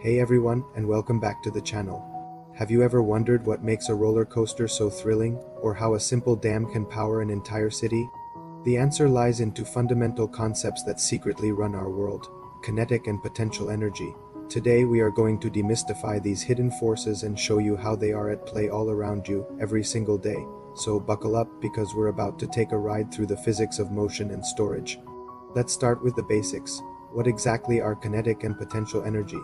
Hey everyone, and welcome back to the channel. Have you ever wondered what makes a roller coaster so thrilling, or how a simple dam can power an entire city? The answer lies in two fundamental concepts that secretly run our world: kinetic and potential energy. Today we are going to demystify these hidden forces and show you how they are at play all around you, every single day. So buckle up, because we're about to take a ride through the physics of motion and storage. Let's start with the basics. What exactly are kinetic and potential energy?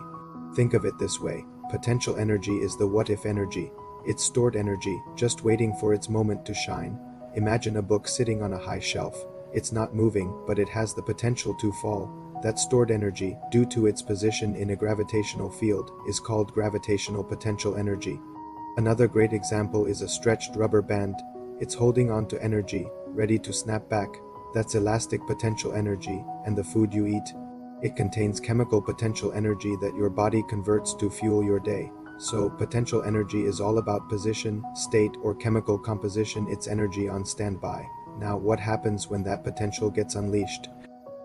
Think of it this way: potential energy is the what-if energy. It's stored energy, just waiting for its moment to shine. Imagine a book sitting on a high shelf. It's not moving, but it has the potential to fall. That stored energy, due to its position in a gravitational field, is called gravitational potential energy. Another great example is a stretched rubber band. It's holding on to energy, ready to snap back. That's elastic potential energy. And the food you eat? It contains chemical potential energy that your body converts to fuel your day. So, potential energy is all about position, state, or chemical composition. It's energy on standby. Now, what happens when that potential gets unleashed?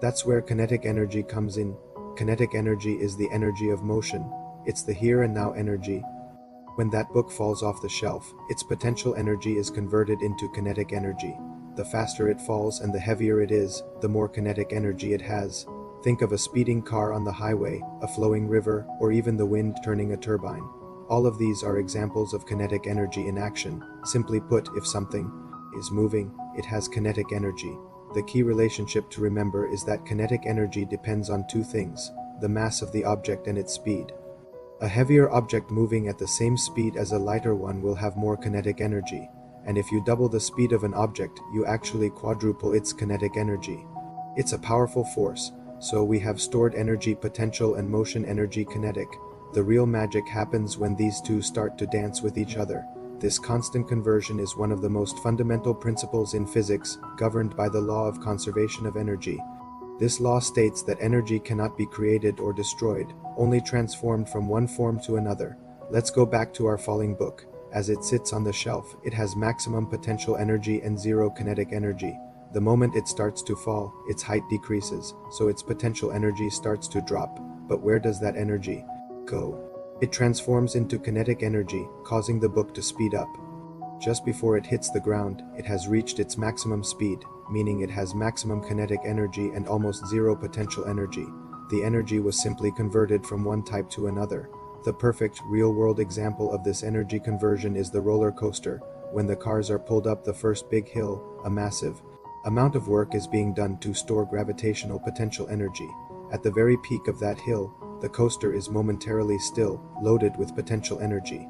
That's where kinetic energy comes in. Kinetic energy is the energy of motion. It's the here and now energy. When that book falls off the shelf, its potential energy is converted into kinetic energy. The faster it falls and the heavier it is, the more kinetic energy it has. Think of a speeding car on the highway, a flowing river, or even the wind turning a turbine. All of these are examples of kinetic energy in action. Simply put, if something is moving, it has kinetic energy. The key relationship to remember is that kinetic energy depends on two things: the mass of the object and its speed. A heavier object moving at the same speed as a lighter one will have more kinetic energy. And if you double the speed of an object, you actually quadruple its kinetic energy. It's a powerful force. So we have stored energy potential and motion energy kinetic. The real magic happens when these two start to dance with each other. This constant conversion is one of the most fundamental principles in physics, governed by the law of conservation of energy. This law states that energy cannot be created or destroyed, only transformed from one form to another. Let's go back to our falling book. As it sits on the shelf, it has maximum potential energy and zero kinetic energy. The moment it starts to fall, its height decreases, so its potential energy starts to drop. But where does that energy go? It transforms into kinetic energy, causing the book to speed up. Just before it hits the ground, it has reached its maximum speed, meaning it has maximum kinetic energy and almost zero potential energy. The energy was simply converted from one type to another. The perfect, real-world example of this energy conversion is the roller coaster. When the cars are pulled up the first big hill, a massive amount of work is being done to store gravitational potential energy. At the very peak of that hill, the coaster is momentarily still, loaded with potential energy.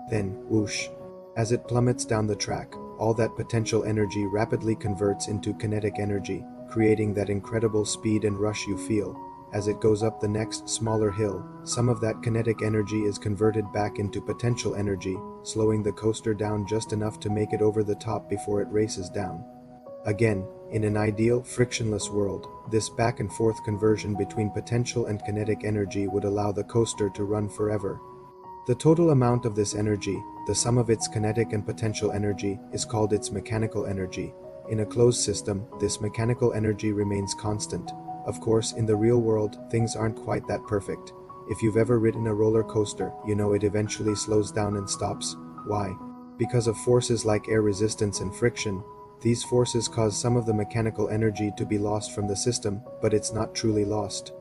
Then, whoosh! As it plummets down the track, all that potential energy rapidly converts into kinetic energy, creating that incredible speed and rush you feel. As it goes up the next, smaller hill, some of that kinetic energy is converted back into potential energy, slowing the coaster down just enough to make it over the top before it races down. Again, in an ideal, frictionless world, this back-and-forth conversion between potential and kinetic energy would allow the coaster to run forever. The total amount of this energy, the sum of its kinetic and potential energy, is called its mechanical energy. In a closed system, this mechanical energy remains constant. Of course, in the real world, things aren't quite that perfect. If you've ever ridden a roller coaster, you know it eventually slows down and stops. Why? Because of forces like air resistance and friction. These forces cause some of the mechanical energy to be lost from the system, but it's not truly lost.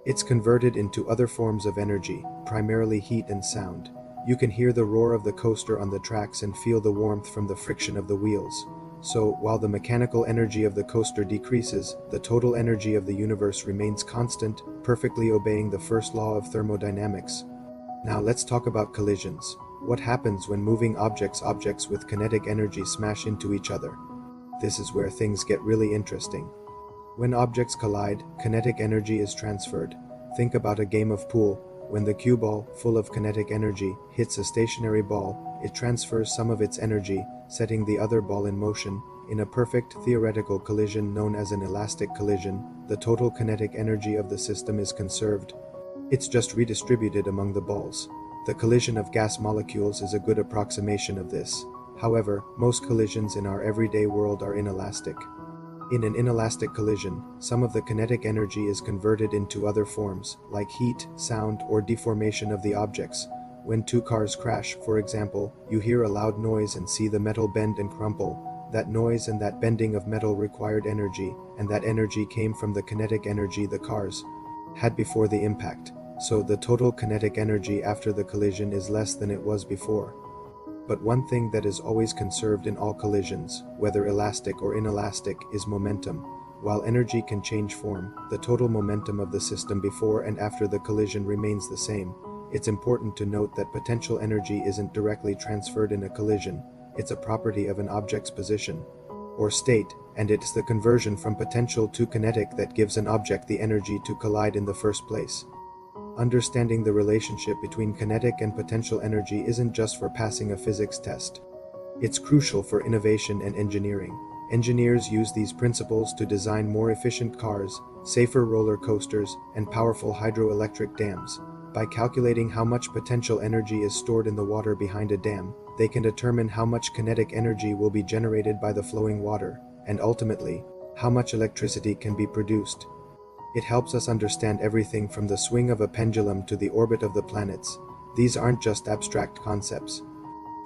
It's converted into other forms of energy, primarily heat and sound. You can hear the roar of the coaster on the tracks and feel the warmth from the friction of the wheels. So, while the mechanical energy of the coaster decreases, the total energy of the universe remains constant, perfectly obeying the first law of thermodynamics. Now let's talk about collisions. What happens when moving objects with kinetic energy smash into each other? This is where things get really interesting. When objects collide, kinetic energy is transferred. Think about a game of pool. When the cue ball, full of kinetic energy, hits a stationary ball, it transfers some of its energy, setting the other ball in motion. In a perfect theoretical collision known as an elastic collision, the total kinetic energy of the system is conserved. It's just redistributed among the balls. The collision of gas molecules is a good approximation of this. However, most collisions in our everyday world are inelastic. In an inelastic collision, some of the kinetic energy is converted into other forms, like heat, sound, or deformation of the objects. When two cars crash, for example, you hear a loud noise and see the metal bend and crumple. That noise and that bending of metal required energy, and that energy came from the kinetic energy the cars had before the impact. So the total kinetic energy after the collision is less than it was before. But one thing that is always conserved in all collisions, whether elastic or inelastic, is momentum. While energy can change form, the total momentum of the system before and after the collision remains the same. It's important to note that potential energy isn't directly transferred in a collision. It's a property of an object's position or state, and it's the conversion from potential to kinetic that gives an object the energy to collide in the first place. Understanding the relationship between kinetic and potential energy isn't just for passing a physics test. It's crucial for innovation and engineering. Engineers use these principles to design more efficient cars, safer roller coasters, and powerful hydroelectric dams. By calculating how much potential energy is stored in the water behind a dam, they can determine how much kinetic energy will be generated by the flowing water, and ultimately, how much electricity can be produced. It helps us understand everything from the swing of a pendulum to the orbit of the planets. These aren't just abstract concepts.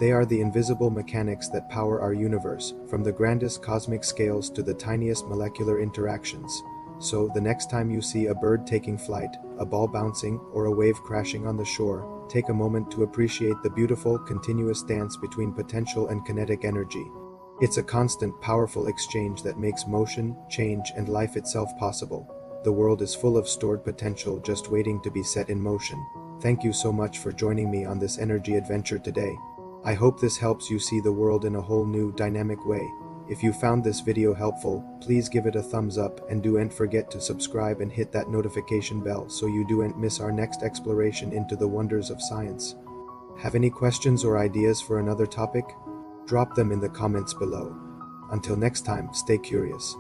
They are the invisible mechanics that power our universe, from the grandest cosmic scales to the tiniest molecular interactions. So, the next time you see a bird taking flight, a ball bouncing, or a wave crashing on the shore, take a moment to appreciate the beautiful, continuous dance between potential and kinetic energy. It's a constant, powerful exchange that makes motion, change, and life itself possible. The world is full of stored potential just waiting to be set in motion. Thank you so much for joining me on this energy adventure today. I hope this helps you see the world in a whole new, dynamic way. If you found this video helpful, please give it a thumbs up and don't forget to subscribe and hit that notification bell so you don't miss our next exploration into the wonders of science. Have any questions or ideas for another topic? Drop them in the comments below. Until next time, stay curious.